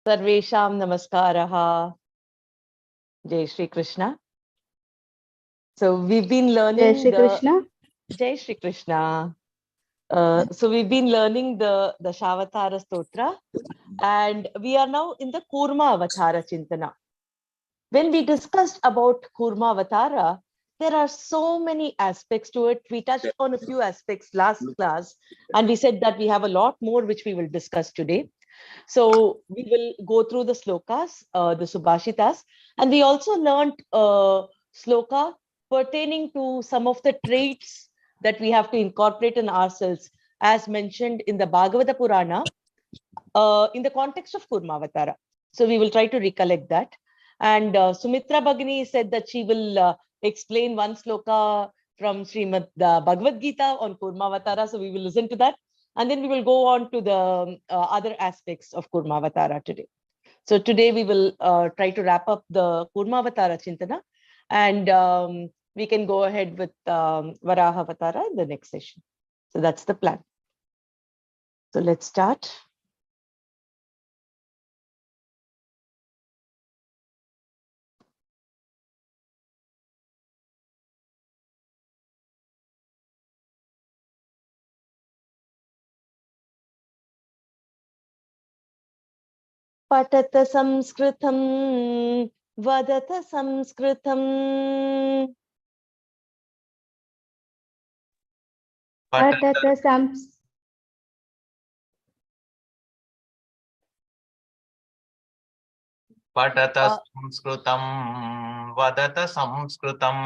Sarvesham Namaskaraha. Jai Shri Krishna. So we've been Jai learning Shri Krishna. Jai Shri Krishna. So we've been learning the Dasavatara Stotra, and we are now in the Kurma avatara Chintana. When we discussed about Kurma avatara, there are so many aspects to it. We touched on a few aspects last class, and we said that we have a lot more which we will discuss today. So we will go through the slokas, the subhashitas, and we also learned sloka pertaining to some of the traits that we have to incorporate in ourselves, as mentioned in the Bhagavata Purana, in the context of Kurmavatara. So we will try to recollect that. And Sumitra Bhagini said that she will explain one sloka from Srimad Bhagavad Gita on Kurmavatara. So we will listen to that. And then we will go on to the other aspects of Kurmavatara today. So today we will try to wrap up the Kurmavatara Chintana, and we can go ahead with Varahavatara in the next session. So that's the plan. So let's start. पठत संस्कृतं वदत संस्कृतं पठत संस्कृतं वदत संस्कृतं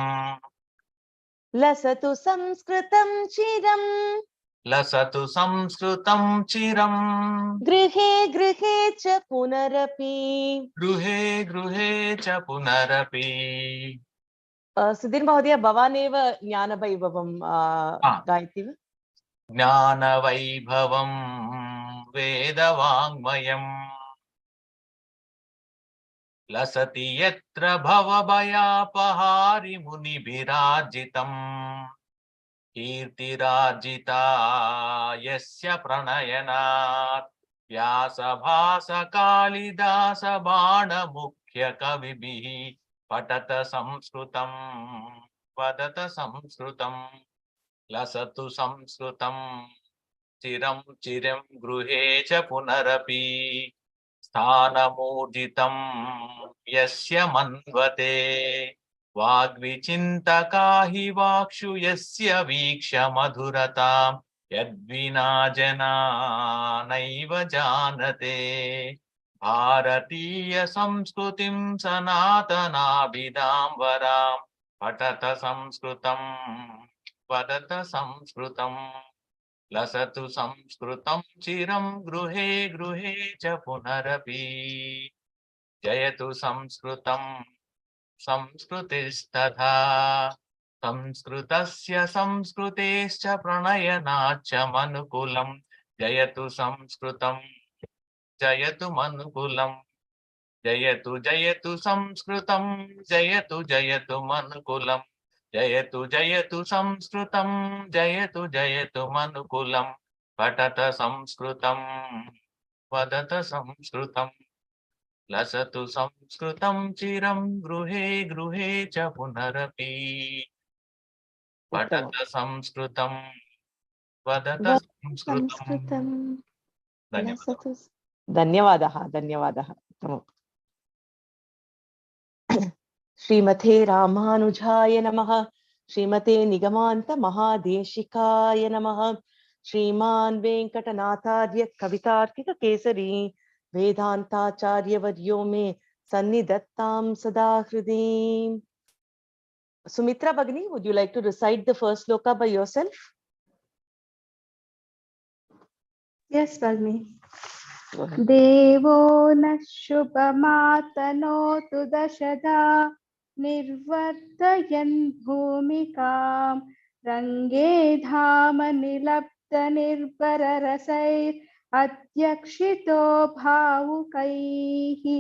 लसतु संस्कृतं चिरं लसतु संस्कृतं चिरं गृहे गृहे च पुनरपि गृहे गृहे च पुनरपि सुधीर महोदय भवानेव ज्ञानवैभवं गायति वा? ज्ञानवैभवं वेदवाङ्मयम् लसति यत्र भवभयापहारि मुनिभिरार्जितम् कीर्तिरार्जिता यस्य प्रणयनात् व्यासभासकालिदास बाणमुख्यकविभिः पठत संस्कृतं वदत संस्कृतं लसतु संस्कृतं चिरं चिरं गृहे च पुनरपि स्थानमूर्जितं यस्य मन्वते वाग्विचिन्तका हि वाक्षु यस्य वीक्ष मधुरतां यद्विना जना नैव जानते भारतीय संस्कृतिं सनातनाभिधां वरां पठत संस्कृतं वदत संस्कृतं लसतु संस्कृतं चिरं गृहे गृहे च पुनरपि जयतु संस्कृतं संस्कृतिस्तथा संस्कृतस्य संस्कृतेश्च प्रणयनाच्च मनुकुलं जयतु संस्कृतं जयतु मनुकुलं जयतु जयतु संस्कृतं जयतु जयतु मनुकुलं जयतु जयतु संस्कृतं जयतु जयतु मनुकुलं पठत संस्कृतं वदत संस्कृतं लसतु संस्कृतं चिरं गृहे गृहे च पुनरपि पठत संस्कृतं वदत संस्कृतं धन्यवादः धन्यवादः श्रीमते रामानुजाय नमः श्रीमते निगमान्त महादेशिकाय नमः श्रीमान् वेंकटनाथार्य कवितार्किक केसरी वेदांताचार्यवर्यो मे सन्निधत्तां सदा हृदि. Sumitra Bhagini, would you like to recite the first sloka by yourself? Yes, Valmi. Devo na shubhamatanotu dashada nirvartayan bhumikam range dhama nilapta nirbara rasair adyakshito bhavukaihi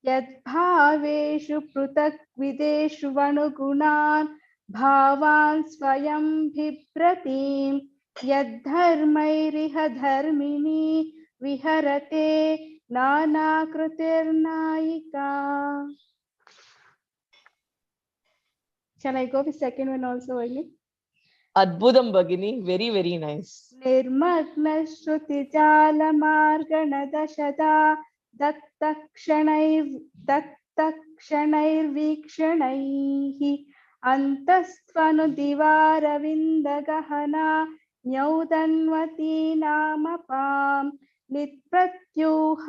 yadbhaveshu prutak videshu vanugunan bhavan swayam bhipratim यद्धर्मैरिह धर्मिणी विहरते नानाकृतिर्नायिका. Shall I go with second one also, Vagini? Adbudam Bhagini, very, very nice. निर्मग्नश्रुतिजालमार्गणदशदा दत्तक्षणैर्वीक्षणैः अन्तस्त्वनुदिवारविन्दगहना न्यौदन्वती नामपां निष्प्रत्यूह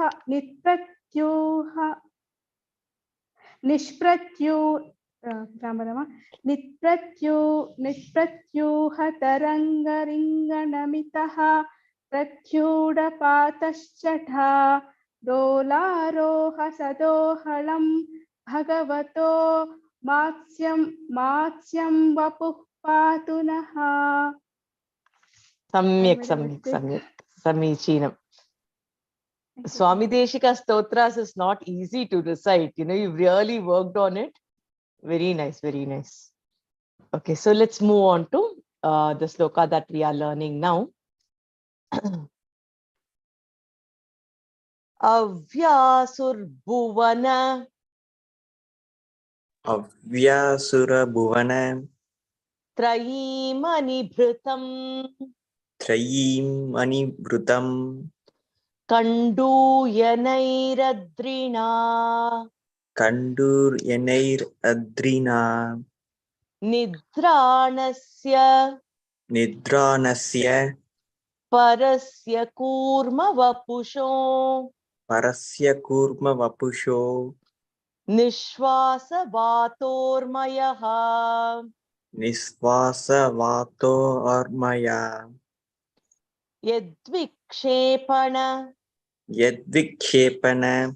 निष्प्रत्यूह तरङ्गरिङ्गणमितः प्रत्यूढपातश्चठा डोलारोह सदोहलं भगवतो मात्स्यं वपुः पातु नः. Samyak, Samyak, Samyak, Samichinam. Swami Deshika Stotras is not easy to recite. You know, you've really worked on it. Very nice, very nice. Okay, so let's move on to the sloka that we are learning now. Avyasur Bhuvana Avyasura Bhuvana Trayimani Bhritam Trayim Anibhrutam Kandu Yanairadrina Kandur Yanair Adrina Nidranasya Nidranasya Parasya Kurma Vapusho Parasya Kurma Vapusho Nishwasa Vatormayaha Nisvasa Vato Armaya Yadvikshepana Yadvikshepana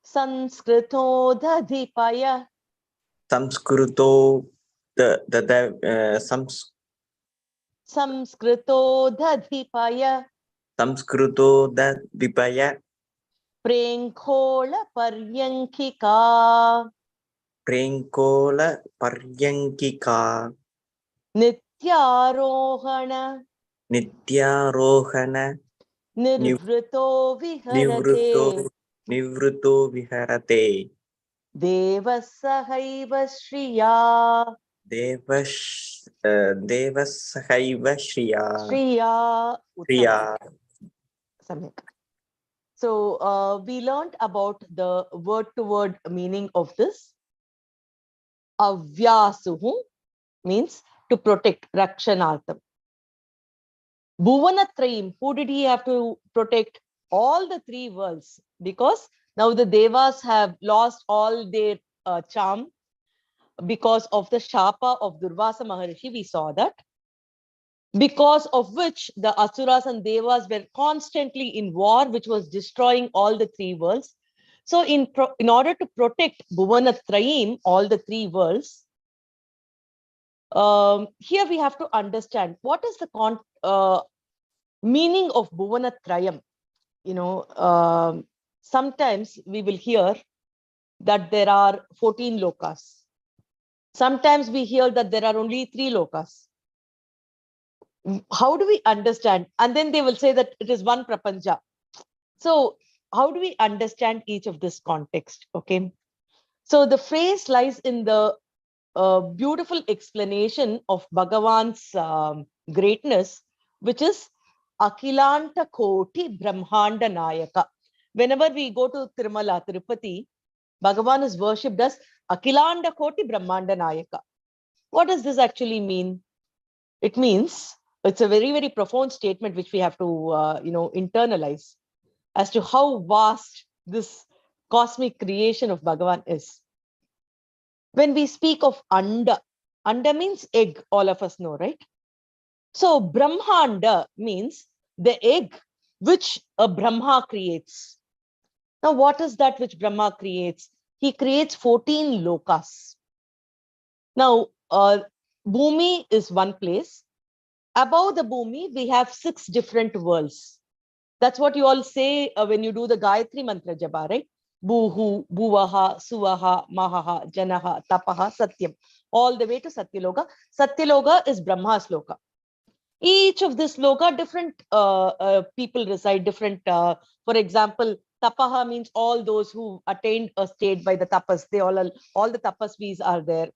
Sanskrito Dadhipaya Samskruto Samskrito Dadhipaya Samskruto Dipaya Prenkhola Paryankika Prenkola Paryankika Nityarohana Nityarohana Nirvrito Viharate Nivruto Viharate Devasahaiva Shriya Devasahaiva Shriya Shriya Shriya. Samyak. So we learned about the word-to-word meaning of this. Avyasuhu means to protect, Rakshanartham. Bhuvanatrayim, who did he have to protect? All the three worlds, because now the Devas have lost all their charm because of the Shapa of Durvasa Maharishi. We saw that. Because of which the Asuras and Devas were constantly in war, which was destroying all the three worlds. So in order to protect Bhuvanatrayim, all the three worlds, here we have to understand what is the meaning of Bhuvanatrayam. You know, sometimes we will hear that there are 14 lokas. Sometimes we hear that there are only 3 lokas. How do we understand? And then they will say that it is one prapancha. So how do we understand each of this context? Okay. So the phrase lies in the beautiful explanation of Bhagavan's greatness, which is Akilanta Koti Brahmanda Nayaka. Whenever we go to Tirumala, Tirupati, Bhagavan is worshipped as Akilanda Koti Brahmanda Nayaka. What does this actually mean? It means, it's a very, very profound statement which we have to, internalize as to how vast this cosmic creation of Bhagavan is. When we speak of Anda, Anda means egg, all of us know, right? So Brahmanda means the egg which a Brahma creates. Now, what is that which Brahma creates? He creates 14 lokas. Now, Bhumi is one place. Above the Bhumi, we have 6 different worlds. That's what you all say when you do the Gayatri Mantra Japa, right? Bhuhu, Bhuvaha, Suvaha, Mahaha, Janaha, Tapaha, Satyam. All the way to Satyaloka. Satyaloka is Brahma's loka. Each of this loka, different people reside, different, for example, Tapaha means all those who attained a state by the tapas. They all the tapasvis are there.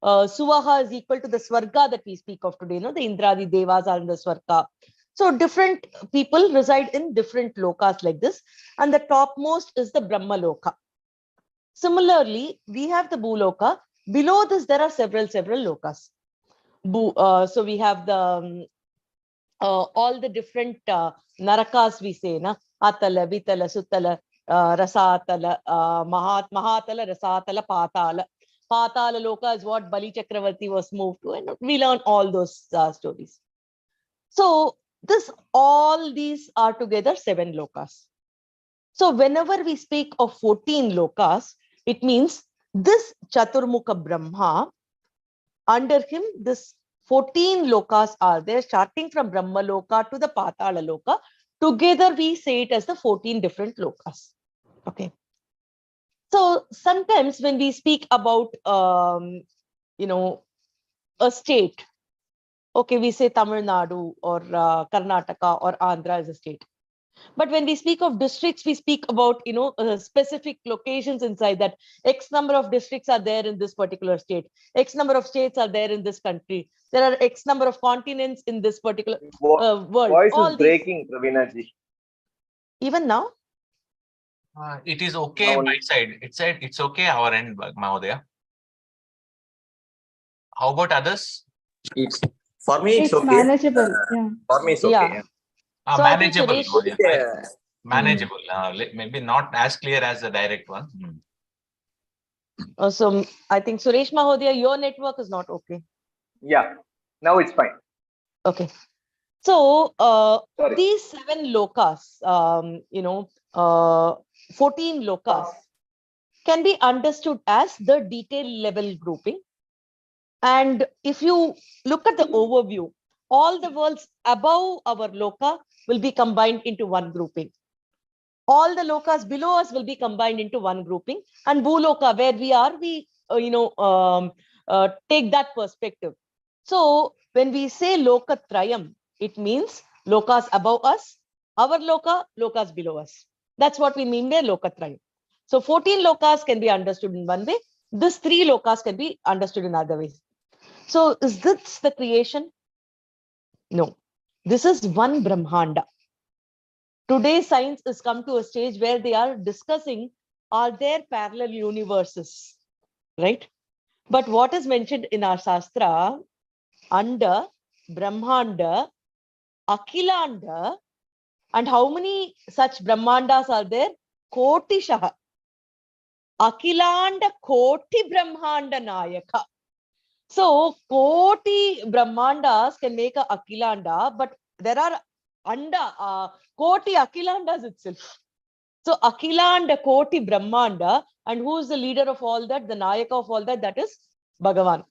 Suvaha is equal to the Swarga that we speak of today. The Indradi Devas are in the Swarga. So different people reside in different lokas like this. And the topmost is the Brahma Loka. Similarly, we have the Bhuloka. Below this, there are several lokas. So we have the all the different narakas we say, Atala, Vitala, Sutala, Rasatala, Mahatala, Rasatala, Patala. Patala Loka is what Bali Chakravarti was moved to, and we learn all those stories. So all these are together 7 lokas. So whenever we speak of 14 lokas, it means this Chaturmukha Brahma, under him this 14 lokas are there, starting from Brahma Loka to the Patala Loka. Together we say it as the 14 different lokas. Okay. So sometimes when we speak about, a state, okay, we say Tamil Nadu or Karnataka or Andhra is a state. But when we speak of districts, we speak about, specific locations inside that. X number of districts are there in this particular state. X number of states are there in this country. There are X number of continents in this particular world. Voice All is breaking, Ravina ji. Even now? It is okay my side. It said it's okay our end, Mahodaya. How about others? It's for me. It's okay. manageable. Yeah. For me, it's okay. So I think Manageable. Suresh- Mahodaya. Manageable. Maybe not as clear as the direct one. So I think Suresh Mahodaya, your network is not okay. Yeah. Now it's fine. Okay. So Sorry. these 7 lokas, 14 lokas can be understood as the detail level grouping. And if you look at the overview, all the worlds above our loka will be combined into one grouping. All the lokas below us will be combined into one grouping. And Bhuloka, where we are, we take that perspective. So when we say Lokatrayam, it means lokas above us, our lokas below us. That's what we mean by Lokatrayam. So 14 lokas can be understood in one way. This 3 lokas can be understood in other ways. So is this the creation? No. This is one Brahmanda. Today, science has come to a stage where they are discussing, are there parallel universes, right? But what is mentioned in our Shastra, Anda, Brahmanda, Akhilanda, and how many such Brahmandas are there? Kotishaha. Akhilanda Koti Brahmanda Nayaka. So, Koti Brahmandas can make a Akhilanda, but there are Koti Akhilandas itself. So, Akhilanda Koti Brahmanda, and who is the leader of all that, the Nayaka of all that? That is Bhagavan.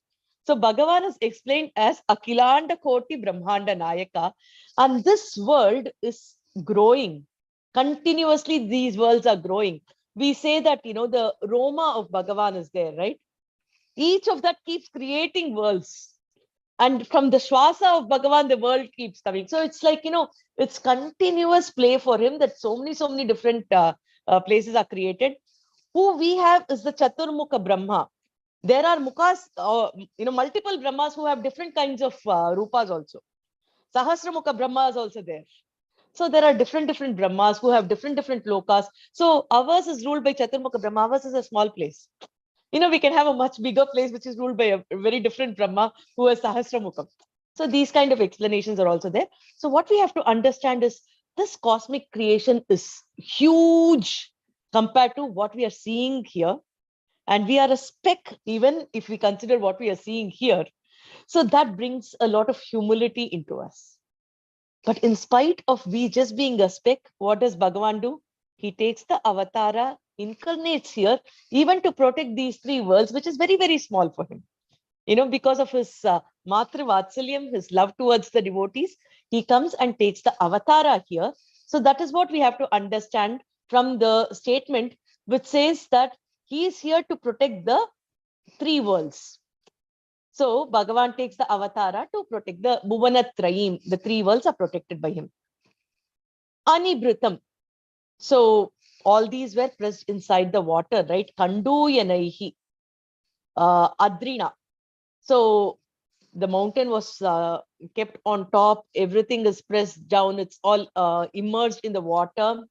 So, Bhagavan is explained as Akhilanda Koti Brahmanda Nayaka, and this world is growing. Continuously, these worlds are growing. We say that, the Roma of Bhagavan is there, right? Each of that keeps creating worlds. And from the Shwasa of Bhagavan, the world keeps coming. So it's like, it's continuous play for him that so many different places are created. Who we have is the Chaturmukha Brahma. There are mukhas, multiple Brahmas who have different kinds of rupas also. Sahasramukha Brahma is also there. So there are different Brahmas who have different lokas. So ours is ruled by Chaturmukha Brahma. Ours is a small place. We can have a much bigger place which is ruled by a very different Brahma who has Sahasramukham. So these kind of explanations are also there. So what we have to understand is this cosmic creation is huge compared to what we are seeing here. And we are a speck, even if we consider what we are seeing here. So that brings a lot of humility into us. But in spite of we just being a speck, what does Bhagavan do? He takes the avatara, incarnates here, even to protect these 3 worlds, which is very, very small for him. Because of his Matru Vatsalyam, his love towards the devotees, he comes and takes the avatara here. So that is what we have to understand from the statement, which says that he is here to protect the 3 worlds. So Bhagavan takes the avatara to protect the Bhuvanatrayim. The 3 worlds are protected by him. Anibhritam. So all these were pressed inside the water, right? Kanduyanaihi, Adrina. So the mountain was kept on top, everything is pressed down, it's all immersed in the water.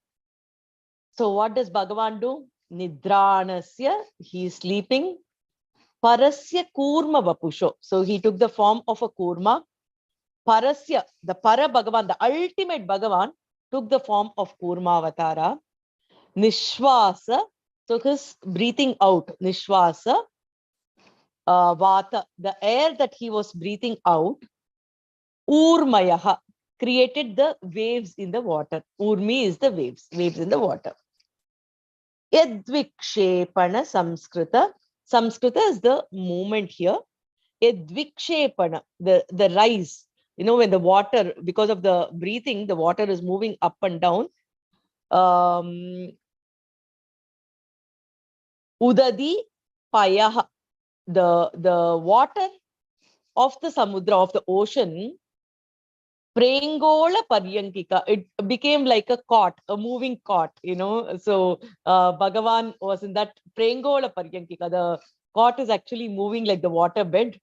So what does Bhagavan do? Nidranasya, he is sleeping. Parasya Kurma Vapusho. So he took the form of a Kurma. Parasya, the Para Bhagavan, the ultimate Bhagavan, took the form of Kurma avatara. Nishwasa, so his breathing out, Nishwasa, Vata, the air that he was breathing out, Urmayaha, created the waves in the water. Urmi is the waves in the water. Yadvikshepana Samskrita. Samskrita is the movement here. Yadvikshepana, the rise. You know, when the water, because of the breathing, the water is moving up and down. Udadi Payaha, the water of the samudra, of the ocean, Prengola Paryankika, it became like a cot, a moving cot, you know. So Bhagavan was in that Prengola Paryankika. The cot is actually moving like the water bed.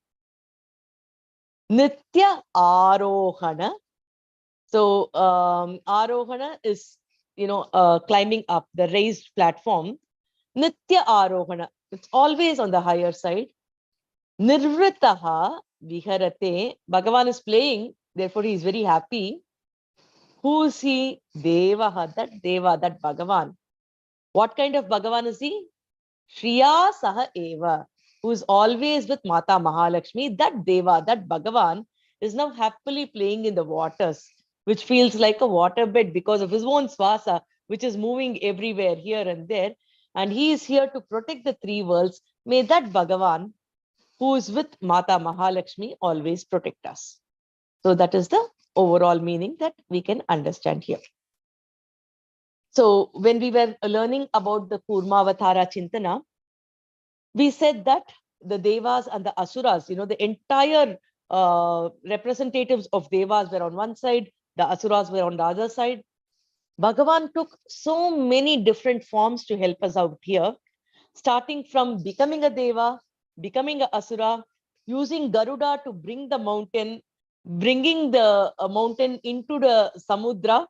Nitya Arohana. So Arohana is, you know, climbing up the raised platform. Nitya Arohana, it's always on the higher side. Nirvritaha Viharate, Bhagavan is playing, therefore he is very happy. Who is he? Devaha, that Deva, that Bhagavan. What kind of Bhagavan is he? Shriya Saha Eva, who is always with Mata Mahalakshmi. That Deva, that Bhagavan is now happily playing in the waters, which feels like a waterbed because of his own swasa, which is moving everywhere, here and there. And he is here to protect the three worlds. May that Bhagavan, who is with Mata Mahalakshmi, always protect us. So that is the overall meaning that we can understand here. So when we were learning about the Kurmavatara Chintana, we said that the Devas and the Asuras, you know, the entire representatives of Devas were on one side, the Asuras were on the other side. Bhagavan took so many different forms to help us out here, starting from becoming a Deva, becoming an Asura, using Garuda to bring the mountain, bringing the mountain into the Samudra.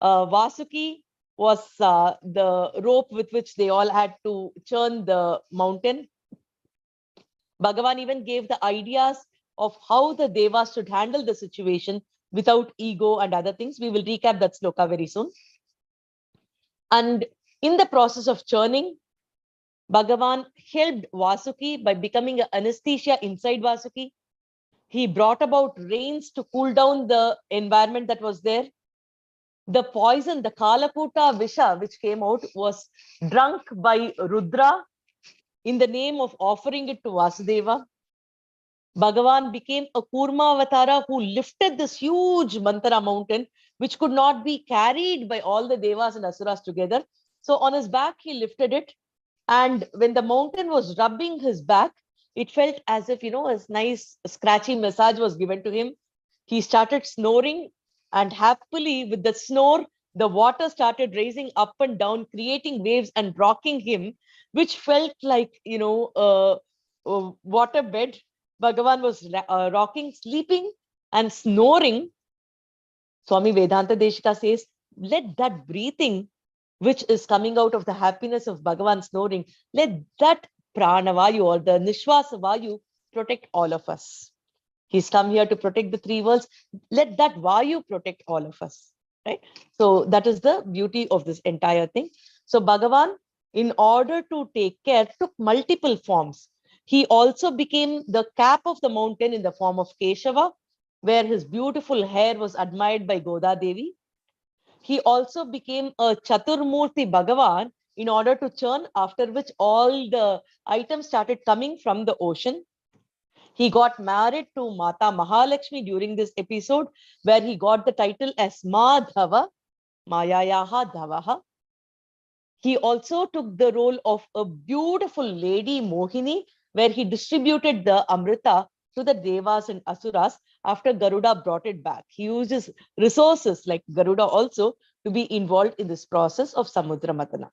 Vasuki was the rope with which they all had to churn the mountain. Bhagavan even gave the ideas of how the Devas should handle the situation without ego and other things. We will recap that sloka very soon. And in the process of churning, Bhagavan helped Vasuki by becoming an anesthesia inside Vasuki. He brought about rains to cool down the environment that was there. The poison, the Kalakuta Visha, which came out, was drunk by Rudra in the name of offering it to Vasudeva. Bhagavan became a Kurma avatara who lifted this huge Mantara mountain, which could not be carried by all the Devas and Asuras together. So on his back, he lifted it. And when the mountain was rubbing his back, it felt as if, you know, a nice scratchy massage was given to him. He started snoring, and happily with the snore, the water started raising up and down, creating waves and rocking him, which felt like, you know, a water bed. Bhagavan was rocking, sleeping and snoring. Swami Vedanta Deshika says, let that breathing, which is coming out of the happiness of Bhagavan snoring, let that pranavayu or the nishwasa vayu protect all of us. He's come here to protect the three worlds. Let that vayu protect all of us, right? So that is the beauty of this entire thing. So Bhagavan, in order to take care, took multiple forms. He also became the cap of the mountain in the form of Keshava, where his beautiful hair was admired by Goda Devi. He also became a Chaturmurti Bhagavan in order to churn, after which all the items started coming from the ocean. He got married to Mata Mahalakshmi during this episode, where he got the title as Madhava, Mayayaha Dhavaha. He also took the role of a beautiful lady Mohini, where he distributed the Amrita to the Devas and Asuras. after Garuda brought it back. He used his resources like Garuda also to be involved in this process of Samudra Matana.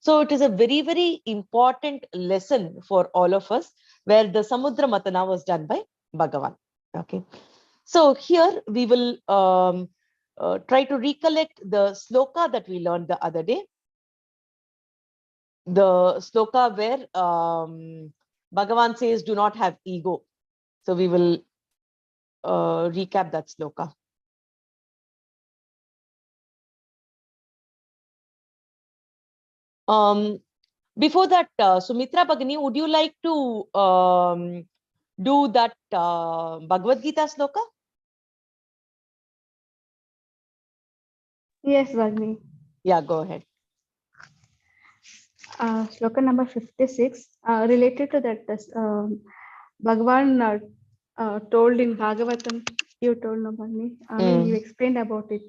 So it is a very, very important lesson for all of us where the Samudra Matana was done by Bhagavan. Okay. So here we will try to recollect the sloka that we learned the other day. The sloka where Bhagavan says, do not have ego. So we will recap that sloka. Before that, Sumitra Bhagini, would you like to do that Bhagavad Gita sloka? Yes, Vagni. Yeah, go ahead. Shloka number 56, related to that, Bhagavan told in Bhagavatam, you told, no, Vagni. I mean, you explained about it.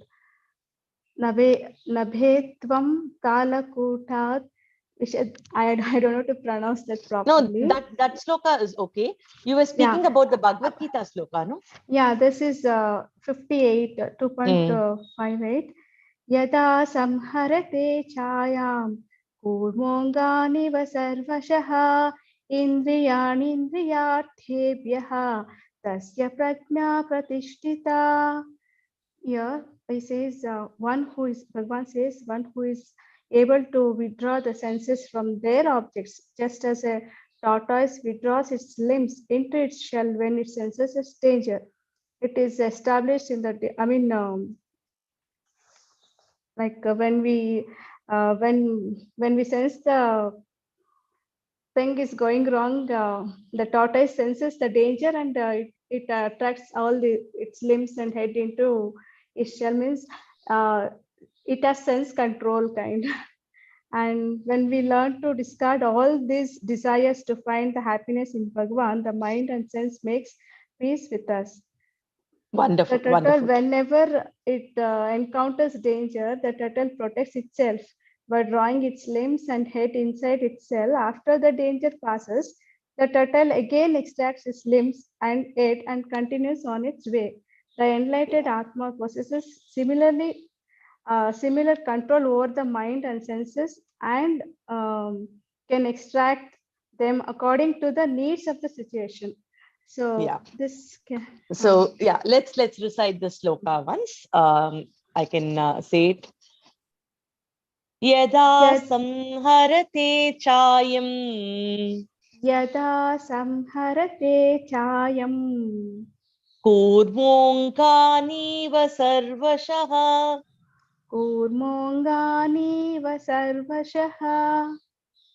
Nabhetvam Kalakutat. I don't know to pronounce that properly. No, that sloka is okay. You were speaking about the Bhagavad Gita sloka, no? Yeah, this is 58, 2.58. Yada samharate chayam kurmonganiva sarvashaha indriyanindriyarthebhyaha tasya prajna pratishtita. Here he says Bhagavan says one who is able to withdraw the senses from their objects, just as a tortoise withdraws its limbs into its shell when it senses its danger. It is established in the, when we sense the thing is going wrong, the tortoise senses the danger and it attracts all its limbs and head into its shell, means it has sense control kind. And when we learn to discard all these desires to find the happiness in Bhagavan, the mind and sense makes peace with us. Wonderful, The turtle, wonderful. whenever it encounters danger, the turtle protects itself by drawing its limbs and head inside itself. After the danger passes, the turtle again extracts its limbs and head and continues on its way. The enlightened Atma possesses similar control over the mind and senses and can extract them according to the needs of the situation. So Yeah. this can, So yeah, let's recite the sloka once. I can say it. Yada samharate chayam Yada samharate chayam kurmonganiva sarvashaha kurmonganiva sarvashaha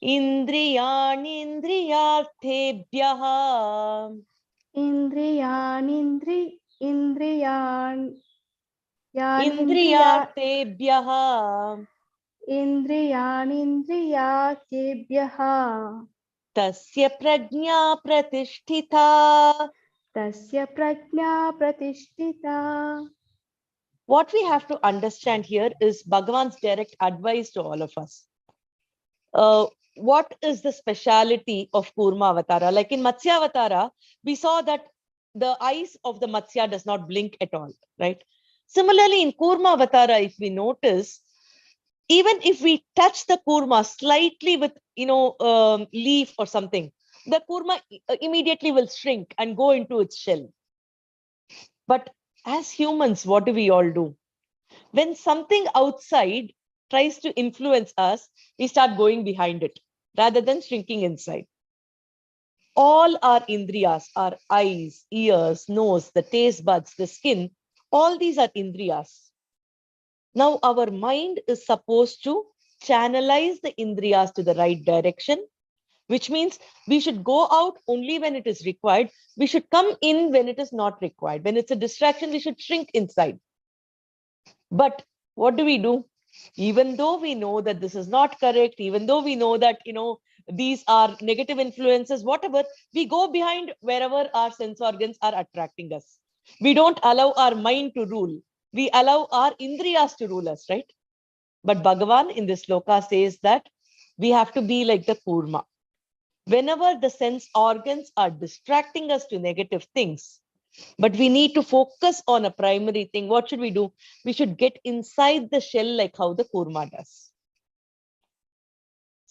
indriyanindriyarthebhyaha indriyarthebhyaha indriyanindriyakebhyaha tasya prajna pratishtita. tasya prajna pratishtita. What we have to understand here is Bhagavan's direct advice to all of us. What is the speciality of Kurma Avatara? Like in Matsya Avatara, we saw that the eyes of the Matsya does not blink at all, right? Similarly, in Kurma Avatara, if we notice, even if we touch the Kurma slightly with, leaf or something, the Kurma immediately will shrink and go into its shell. But as humans, what do we all do? When something outside tries to influence us, we start going behind it rather than shrinking inside. All our indriyas, our eyes, ears, nose, the taste buds, the skin, all these are indriyas. Now our mind is supposed to channelize the indriyas to the right direction, which means we should go out only when it is required. We should come in when it is not required. When it's a distraction, we should shrink inside. But what do? Even though we know that this is not correct, even though we know that, these are negative influences, whatever, we go behind wherever our sense organs are attracting us. We don't allow our mind to rule. We allow our indriyas to rule us, right? But Bhagavan in this sloka says that we have to be like the Kurma. Whenever the sense organs are distracting us to negative things, But we need to focus on a primary thing. What should we do? We should get inside the shell like how the Kurma does.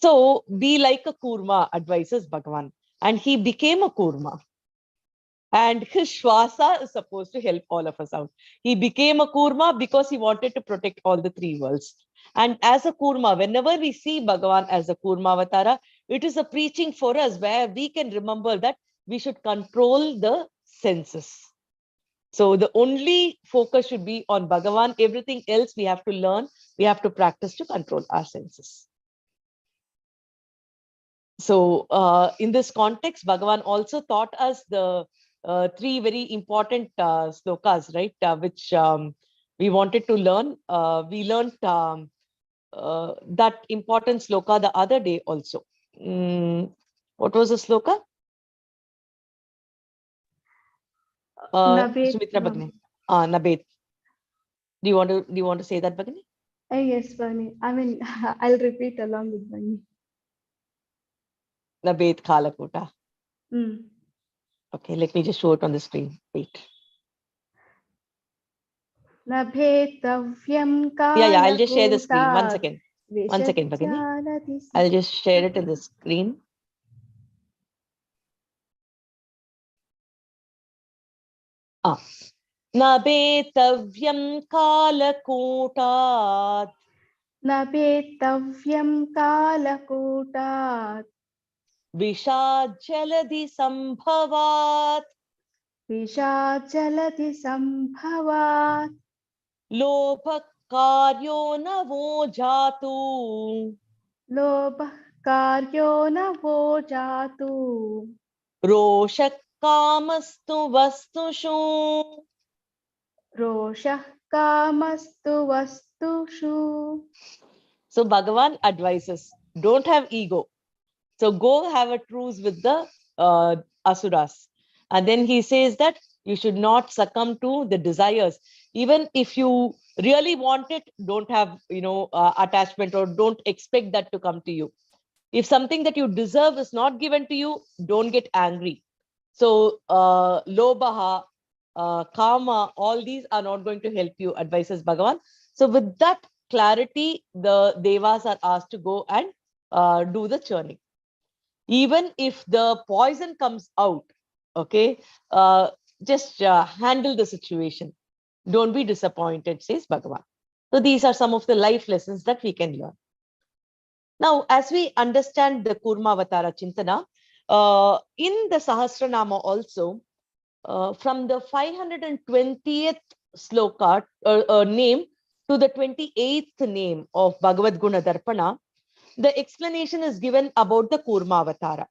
So be like a Kurma, advises Bhagavan. And he became a Kurma. And his Shwasa is supposed to help all of us out. He became a Kurma because he wanted to protect all the three worlds. And as a Kurma, whenever we see Bhagavan as a Kurma avatara, it is a preaching for us where we can remember that we should control the senses. So the only focus should be on Bhagavan. Everything else we have to learn, we have to practice to control our senses. So in this context, Bhagavan also taught us the three very important slokas, right? Which we wanted to learn. We learned that important sloka the other day also. What was the sloka? Nabet, Sumitra Bhagini. Nabet. Do you want to say that, Bhagini? Yes, Bani. I mean, I'll repeat along with Bani. Nabet Khalakota. Mm. Okay, let me just show it on the screen. Wait. Nabhetavyam Yeah, I'll just share the screen. One kalakutat second. One second, Bhagini. vishajjalati I'll just share it in the screen. Nabetavyam Kalakotat Nabhetavyam kalakutat Vishajjaladi Sambhavat vishajjalati sambhavat Lobhakaryo Navo Jatu lobha karyo navo jatu Roshakamastu Vastushu. roshah kamastu vastushu. So Bhagavan advises, don't have ego. So go have a truce with the asuras. And then he says that you should not succumb to the desires. Even if you really want it, don't have, attachment, or don't expect that to come to you. If something that you deserve is not given to you, don't get angry. So lobaha, kama, all these are not going to help you, advises Bhagavan. So with that clarity, the devas are asked to go and do the churning. Even if the poison comes out, okay, just handle the situation. Don't be disappointed, says Bhagavan. So these are some of the life lessons that we can learn. Now, as we understand the Kurma Avatara Chintana, in the Sahasranama also, from the 520th sloka name to the 28th name of Bhagavad Guna Darpana, the explanation is given about the Kurma Avatara.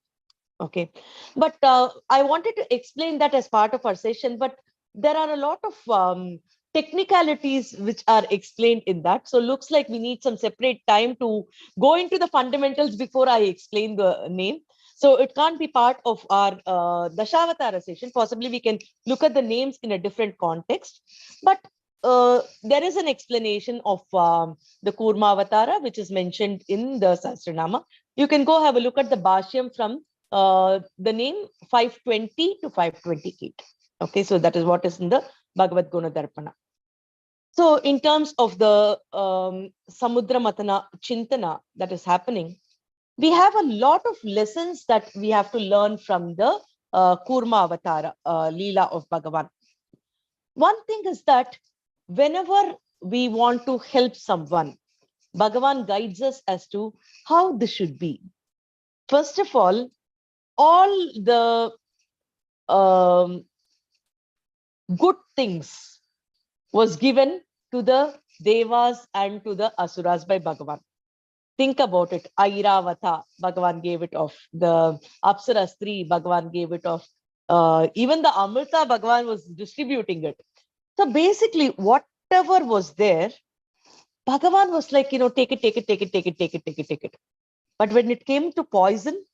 Okay, but I wanted to explain that as part of our session, but there are a lot of technicalities which are explained in that. So looks like we need some separate time to go into the fundamentals before I explain the name. So it can't be part of our Dasavatara session. Possibly we can look at the names in a different context, but there is an explanation of the Kurma Avatara, which is mentioned in the Sahasranama. You can go have a look at the Bhashyam from the name 520 to 528. Okay, so that is what is in the Bhagavad Guna Darpana. So in terms of the Samudra Matana Chintana that is happening, we have a lot of lessons that we have to learn from the Kurma Avatara Leela of Bhagavan. One thing is that whenever we want to help someone, Bhagavan guides us as to how this should be. First of all the good things was given to the devas and to the asuras by Bhagavan. Think about it. Airavata, Bhagavan gave it off. The Apsara Stri, Bhagavan gave it off. Even the Amrita, Bhagavan was distributing it. So basically, whatever was there, Bhagavan was like, take it. But when it came to poison,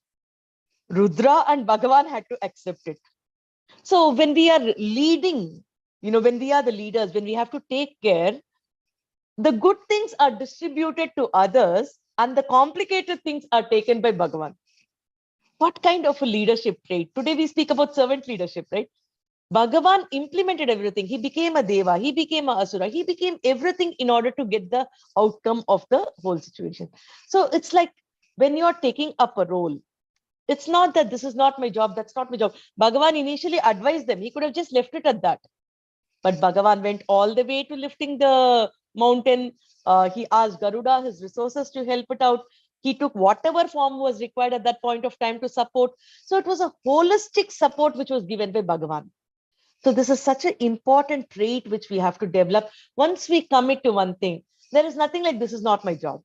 Rudra and Bhagavan had to accept it. So when we are leading, when we are the leaders, when we have to take care, the good things are distributed to others and the complicated things are taken by Bhagavan. What kind of a leadership trait? Today we speak about servant leadership, right? Bhagavan implemented everything. He became a deva, he became a asura, he became everything in order to get the outcome of the whole situation. So it's like when you're taking up a role, it's not that this is not my job, that's not my job. Bhagavan initially advised them. He could have just left it at that. But Bhagavan went all the way to lifting the mountain. He asked Garuda, his resources, to help it out. He took whatever form was required at that point of time to support. So it was a holistic support which was given by Bhagavan. So this is such an important trait which we have to develop. Once we commit to one thing, there is nothing like this is not my job.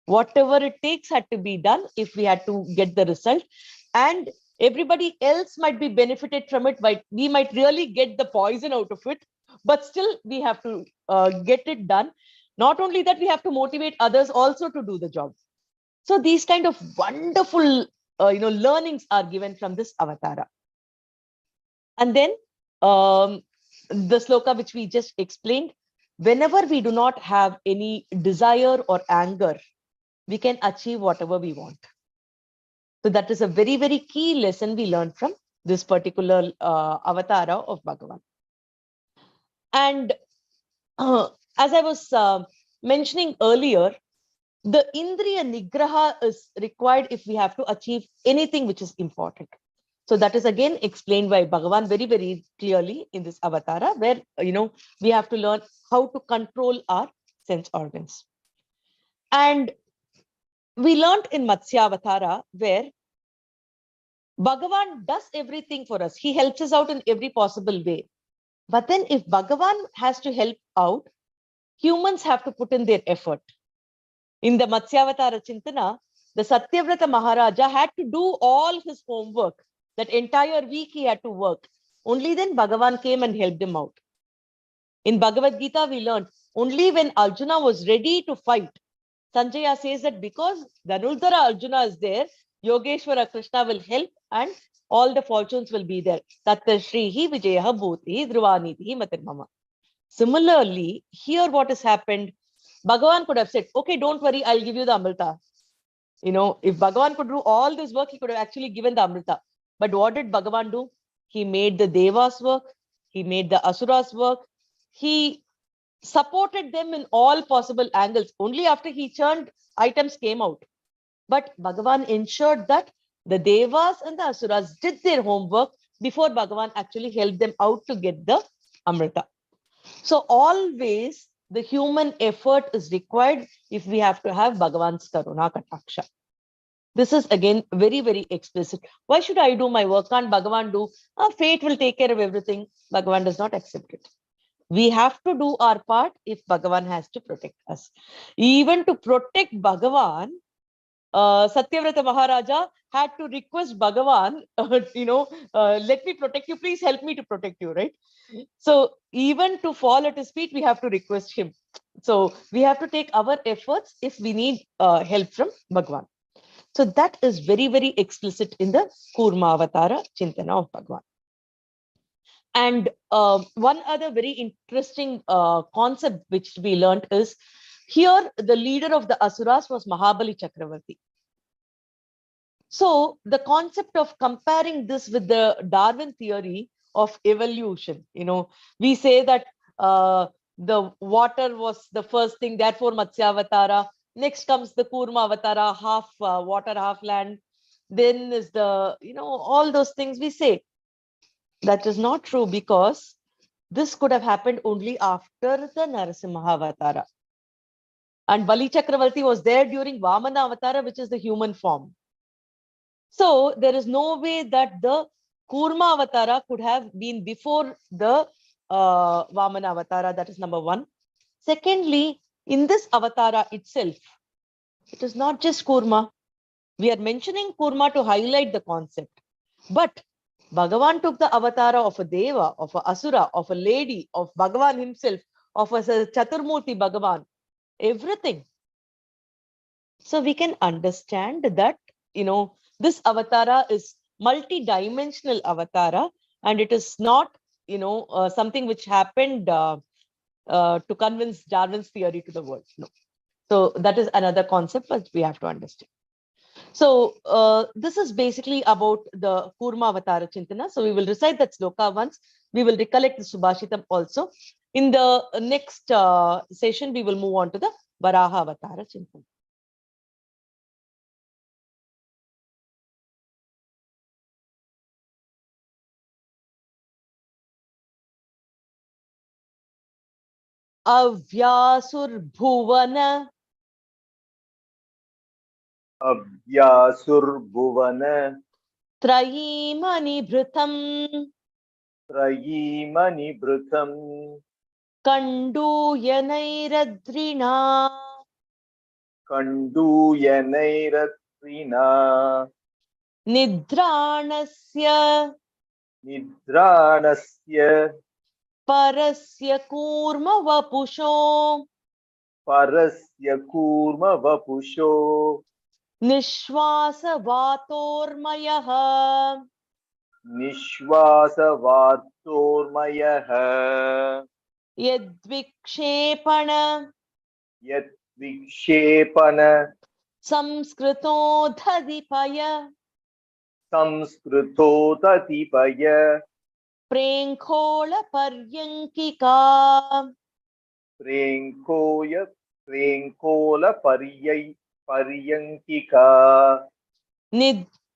Whatever it takes had to be done if we had to get the result. And everybody else might be benefited from it, but we might really get the poison out of it. But still, we have to get it done. Not only that, we have to motivate others also to do the job. So these kind of wonderful learnings are given from this avatara. And then the sloka which we just explained, whenever we do not have any desire or anger, we can achieve whatever we want. So that is a very, very key lesson we learned from this particular avatara of Bhagavan. And as I was mentioning earlier, the Indriya Nigraha is required if we have to achieve anything which is important. So that is again explained by Bhagavan very, very clearly in this avatara, where we have to learn how to control our sense organs. And we learned in Matsya Avatara where Bhagavan does everything for us. He helps us out in every possible way. But then if Bhagavan has to help out, humans have to put in their effort. In the Matsyavatara Chintana, the Satyavrata Maharaja had to do all his homework. That entire week he had to work. Only then Bhagavan came and helped him out. In Bhagavad Gita, we learned only when Arjuna was ready to fight, Sanjaya says that because Dhanuldhara Arjuna is there, Yogeshwara Krishna will help and all the fortunes will be there. Tatta Shrihi Vijayaha Bhuti Dhruvaniti Matirmama. Similarly, here what has happened, Bhagavan could have said, okay, don't worry, I'll give you the Amrita. If Bhagavan could do all this work, he could have actually given the Amrita. But what did Bhagavan do? He made the Devas work. He made the Asuras work. He supported them in all possible angles. Only after he churned, items came out. But Bhagavan ensured that the Devas and the Asuras did their homework before Bhagavan actually helped them out to get the Amrita. So always the human effort is required if we have to have Bhagavan's Karuna Kataksha. This is again very, very explicit. Why should I do my work? Can't Bhagavan do? Fate will take care of everything. Bhagavan does not accept it. We have to do our part if Bhagavan has to protect us. Even to protect Bhagavan, Satyavrata Maharaja had to request Bhagavan, let me protect you, please help me to protect you, right? So even to fall at his feet, we have to request him. So we have to take our efforts if we need help from Bhagavan. So that is very, very explicit in the Kurma Avatara Chintana of Bhagavan. And one other very interesting concept which we learned is, here the leader of the Asuras was Mahabali Chakravarti. So the concept of comparing this with the Darwin theory of evolution, we say that the water was the first thing, therefore Matsyavatara. Next comes the Kurma Avatara, half water, half land. Then is the, all those things we say. That is not true, because this could have happened only after the Narasimha Avatara. And Bali Chakravarti was there during Vamana Avatara, which is the human form. So there is no way that the Kurma Avatara could have been before the Vamana Avatara. That is number one. Secondly, in this Avatara itself, it is not just Kurma. We are mentioning Kurma to highlight the concept. But Bhagavan took the Avatara of a Deva, of a Asura, of a lady, of Bhagavan himself, of a Chaturmurti Bhagavan, everything. So we can understand that, this Avatara is multi-dimensional Avatara, and it is not, something which happened to convince Darwin's theory to the world. No. So that is another concept that we have to understand. So this is basically about the Kurma avatara chintana. So we will recite that sloka once. We will recollect the Subhashitam also. In the next session, we will move on to the Varaha avatara chintana. Avyasurbhuvana Abhyasurбhuvana Trayimanibhritam Trayimanibhritam Kanduyanairadrina Kanduyanairatrina Nidranasya Nidranasya Parasya Kurma Vapusho Parasya Kurma Vapusho Nishwasa Vatormayaha Nishvasa Vartormayaha Yadvikshepana Yat Vikshepana Samskrito Dhadipaya Samskrito Tatipaya Prenkhola Paryankika Prenkoya Prenkola Paryankika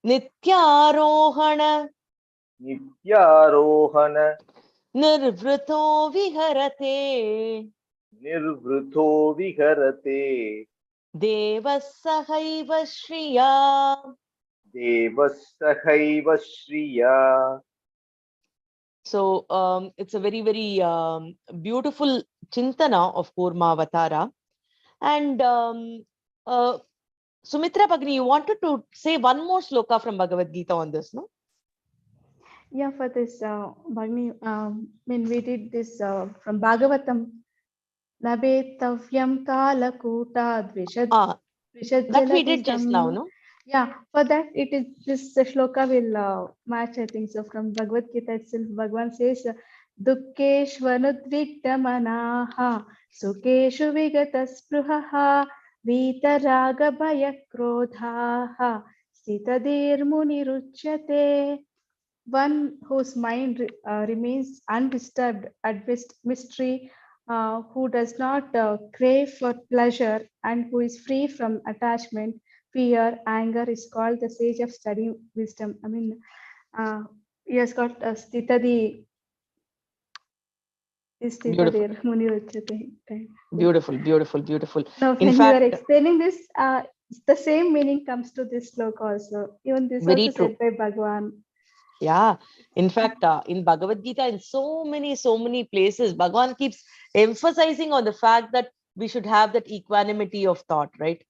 Nityarohana Nityarohana Nirvrito Viharate Nirvruto Viharate Devasahaiva Shriya. Devasahaiva Shriya. So it's a very, very beautiful chintana of Kurma avatara. And Sumitra Bhagini, you wanted to say one more sloka from Bhagavad Gita on this, no? Yeah, for this, Bhagni, when we did this from Bhagavatam, Nabetavyam Kalakuta That we did just now, no? Yeah, for that it is this shloka will match, I think so. From Bhagavad Gita itself, Bhagavan says, Dukkeshvanudviktamanaha Sukeshu Vigataspruhaha Vitaraga Bhayakrodhaha Sitadir Muniruchyate. One whose mind remains undisturbed amidst mystery, who does not crave for pleasure, and who is free from attachment, fear, anger, is called the sage of studying wisdom. I mean, he has got Stitadi. Beautiful. Beautiful, beautiful, beautiful. Now, when you are explaining this, the same meaning comes to this sloka also. Even this also said by Bhagavan. Yeah, in fact, in Bhagavad Gita, in so many places, Bhagavan keeps emphasizing on the fact that we should have that equanimity of thought, right?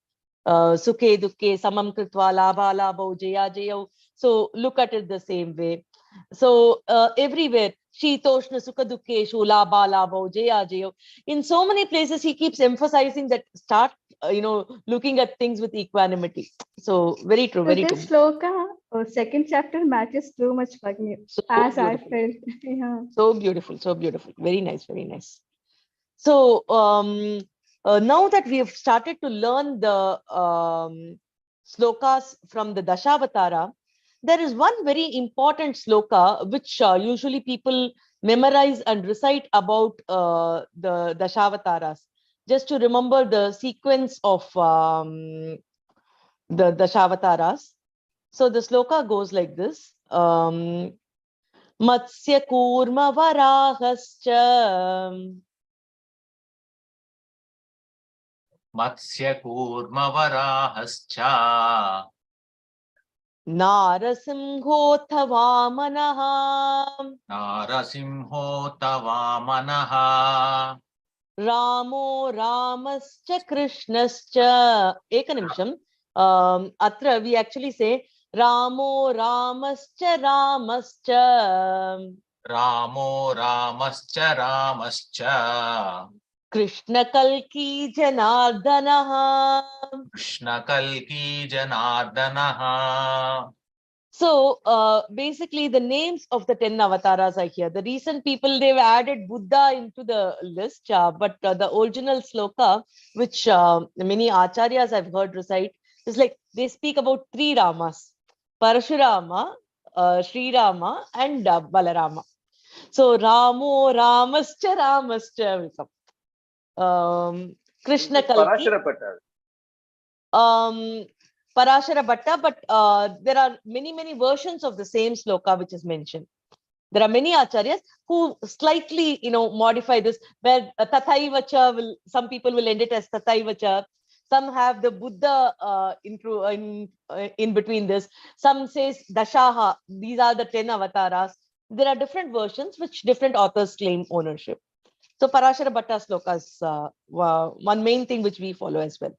Sukhe dukkhe samam kritva labha labho jaya jaya. So look at it the same way. So everywhere, shitoshna sukha dukkeshu labha labho jaya jaya. In so many places, he keeps emphasizing that start, looking at things with equanimity. So very true, very true. This sloka, second chapter matches too much, Bhagni, so as beautiful. I felt. Yeah. So beautiful, so beautiful. Very nice, very nice. So now that we have started to learn the slokas from the Dasavatara, there is one very important sloka which usually people memorize and recite about the Dasavataras, just to remember the sequence of the Dasavataras. So the sloka goes like this. Matsya Kurma Varahascha Matsya Kurma Varahascha Narasimhotha Vamanaha Narasimhota Vamanaha Ramo Ramascha Krishnascha. Ekanimisham. Atra we actually say Ramo Ramascha Ramascha Ramo Ramascha Ramascha Krishna Kalki Janardanaha. Krishna Kalki Janardanaha. So basically the names of the 10 avatars are here. The recent people, they've added Buddha into the list, but the original sloka, which many acharyas I've heard recite, It's like they speak about three Ramas: Parashurama, Sri Rama, and Balarama. So Ramo, Ramascha will come. Krishna Kalki. Parashara Bhatta. Parashara Bhatta, but there are many versions of the same sloka which is mentioned. There are many acharyas who slightly, modify this, where Tathaivacha will, some people will end it as Tathaivacha. Some have the Buddha in between this. Some says Dashaha. These are the 10 avatars. There are different versions which different authors claim ownership. So Parashara Bhatta sloka is one main thing which we follow as well.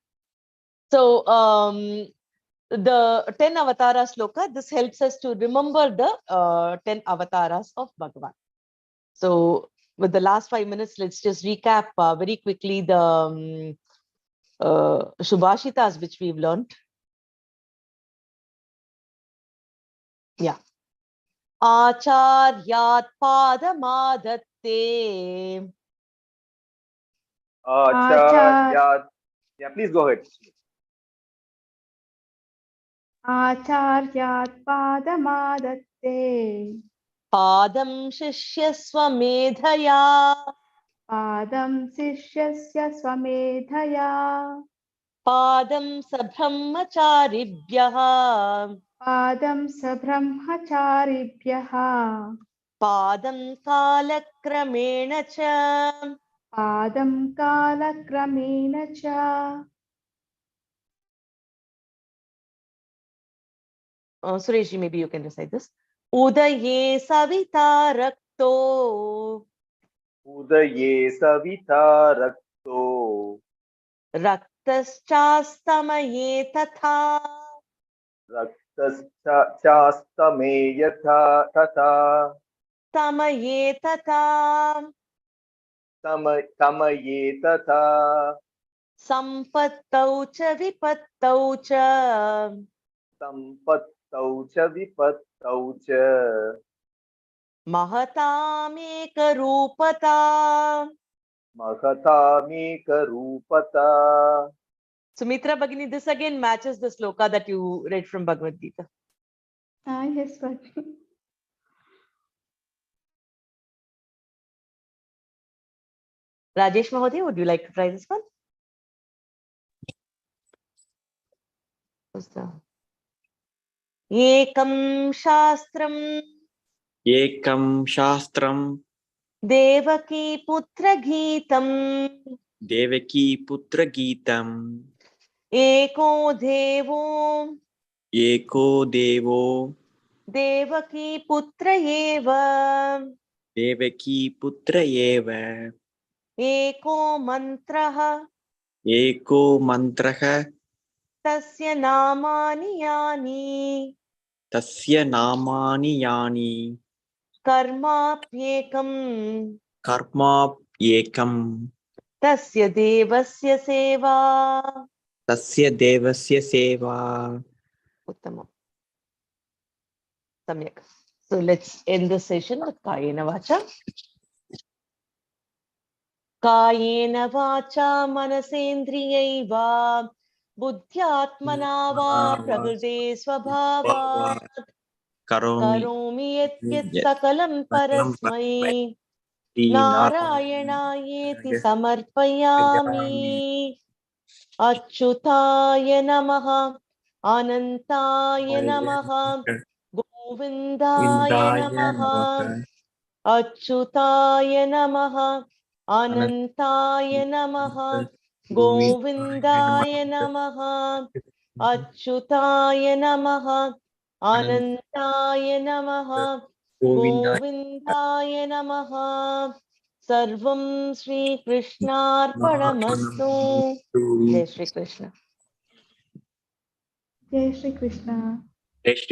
So the 10 avatara sloka, this helps us to remember the 10 avatars of Bhagavan. So with the last 5 minutes, let's just recap very quickly the Shubhashitas which we've learned. Yeah. Acharyat padamadatte. Acharyat. Yeah, please go ahead. Acharyat padamadatte. Padam shishyasvamedhaya. Padam sishyasya swamedhaya. Padam sabrahmacharibhyah. Padam sabrahmacharibhyah. Padam kalakramena cha. Padam kalakramena cha. Suresh, maybe you can recite this. Udaye savita rakto. Udaye savita rakto. Raktaschastamaye tatha. Raktaschaastame yatha tata. Tamaye tatha. Tamaye tata. Sampattau cha vipattau cha. Sampattau cha vipattau cha. Mahatameka rupata. Mahatameka rupata. Sumitra Bhagini, this again matches the sloka that you read from Bhagavad Gita. Yes, Swami. Rajesh Mahodaya, would you like to try this one? What's the Ekam Shastram Ekam Shastram Devaki Putra Geetam Devaki Putra Geetam Eko Devo Eko Devo Devaki Putra Eva Devaki Putra Eva Eko Mantraha Eko Mantraha Tasya Namani Yani Tasya Namani Yani Karmapyekam Karma Ekam Tasya Devasya Seva. Tasya Devasya Seva. Uttama. Samyak. So let's end the session with Kayena Vacha. Kayena Vacha Manasendriyaiva Buddhyatmana va Prakrite Swabhavat Karomi yat yat sakalam parasmai Narayanaayeti samarpayami Achyutaya namaha Anantaya namaha Govindaya namaha Achyutaya namaha Anantaya namaha Govindaya namaha Achyutaya namaha Anantaya namaha Govindaya namaha Sarvam Sri Krishnarpanamastu. Jai Shri Krishna. Jai Shri Krishna. Jai Shri